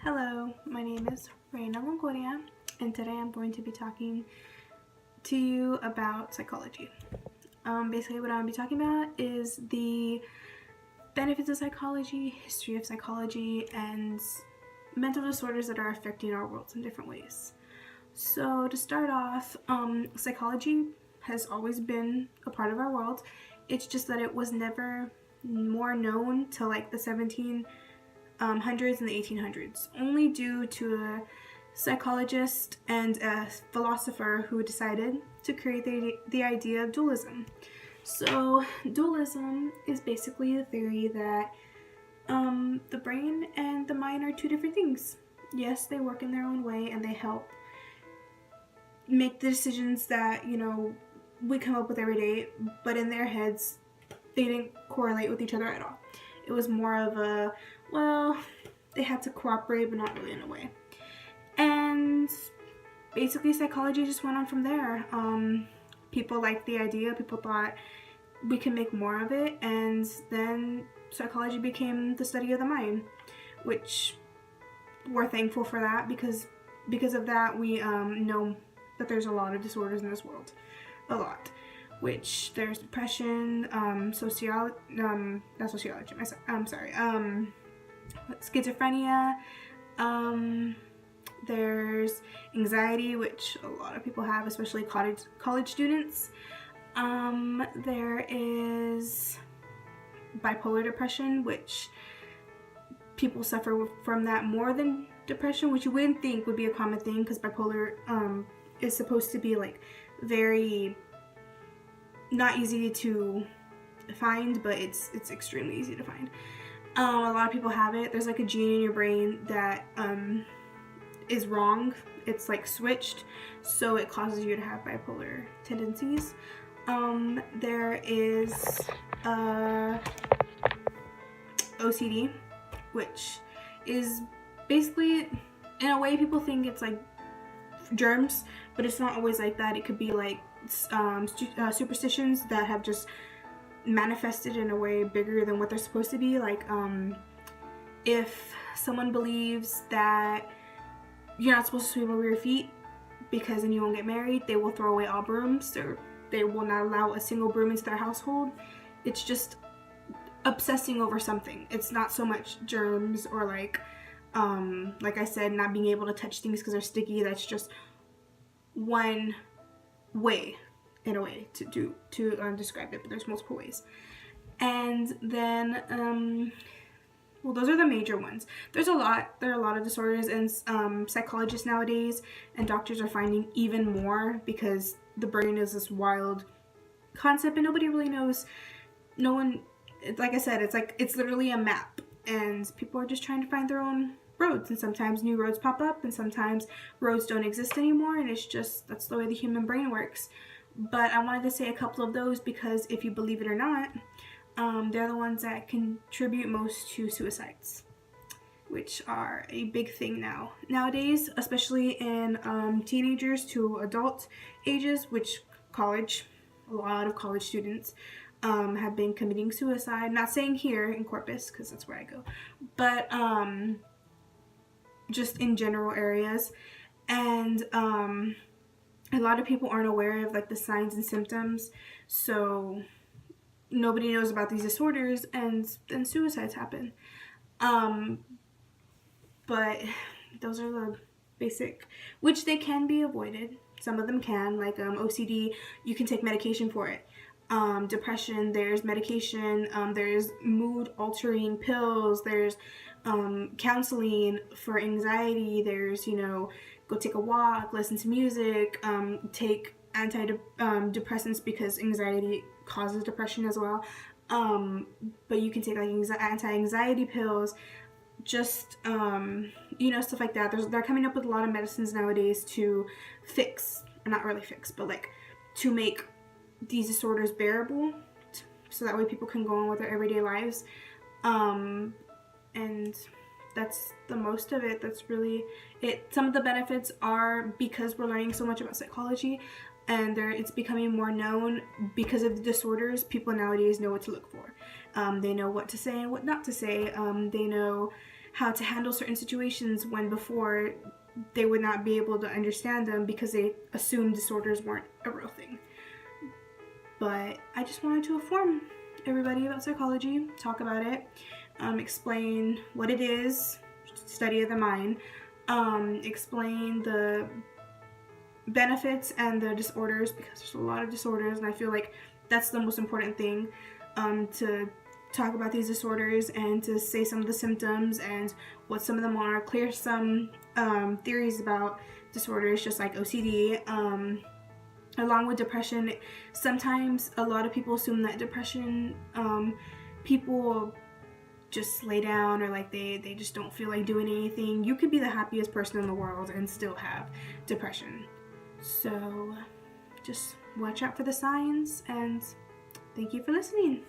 Hello, my name is Reina Longoria, and today I'm going to be talking to you about psychology. Basically, what I'm going to be talking about is the benefits of psychology, history of psychology, and mental disorders that are affecting our worlds in different ways. So, to start off, psychology has always been a part of our world. It's just that it was never more known till like the 1700s and the 1800s, only due to a psychologist and a philosopher who decided to create the idea of dualism. So dualism is basically the theory that the brain and the mind are two different things. Yes, they work in their own way and they help make the decisions that, we come up with every day, but in their heads, they didn't correlate with each other at all. It was more of a, well, they had to cooperate, but not really in a way. And basically, psychology just went on from there. People liked the idea. People thought we can make more of it. And then psychology became the study of the mind, which we're thankful for that because of that, we know that there's a lot of disorders in this world. A lot. Which there's depression, schizophrenia, there's anxiety, which a lot of people have, especially college students. There is bipolar depression, which people suffer from that more than depression, which you wouldn't think would be a common thing because bipolar is supposed to be like very not easy to find, but it's extremely easy to find. A lot of people have it. There's like a gene in your brain that is wrong. It's like switched, so it causes you to have bipolar tendencies. There is OCD, which is basically, in a way, people think it's like germs, but it's not always like that. It could be like superstitions that have just manifested in a way bigger than what they're supposed to be. Like if someone believes that you're not supposed to sweep over your feet because then you won't get married, they will throw away all brooms, or they will not allow a single broom into their household. It's just obsessing over something. It's not so much germs or like I said, not being able to touch things because they're sticky. That's just one way, in a way, to describe it, but there's multiple ways. And then well, those are the major ones. There are a lot of disorders, and psychologists nowadays and doctors are finding even more because the brain is this wild concept and nobody really knows. Like I said, it's literally a map, and people are just trying to find their own roads, and sometimes new roads pop up and sometimes roads don't exist anymore, and that's the way the human brain works. But I wanted to say a couple of those because if you believe it or not, they're the ones that contribute most to suicides, which are a big thing nowadays, especially in teenagers to adult ages, which a lot of college students have been committing suicide. Not saying here in Corpus because that's where I go, but just in general areas. And a lot of people aren't aware of like the signs and symptoms, so nobody knows about these disorders, and then suicides happen. But those are the basic, which they can be avoided. Some of them can, like OCD, you can take medication for it. Depression, there's medication. There's mood altering pills. There's counseling for anxiety. There's, go take a walk, listen to music, take antidepressants because anxiety causes depression as well. But you can take like anti-anxiety pills, just stuff like that. They're coming up with a lot of medicines nowadays to not really fix, but like to make these disorders bearable, so that way people can go on with their everyday lives. And that's the most of it. That's really it. Some of the benefits are because we're learning so much about psychology, and it's becoming more known because of the disorders. People nowadays know what to look for. They know what to say and what not to say. They know how to handle certain situations when before they would not be able to understand them because they assumed disorders weren't a real thing. But I just wanted to inform everybody about psychology, talk about it, explain what it is, study of the mind, explain the benefits and the disorders, because there's a lot of disorders, and I feel like that's the most important thing, to talk about these disorders and to say some of the symptoms and what some of them are, clear some theories about disorders just like OCD, along with depression. Sometimes a lot of people assume that depression, people just lay down, or like they just don't feel like doing anything. You could be the happiest person in the world and still have depression. So just watch out for the signs, and thank you for listening.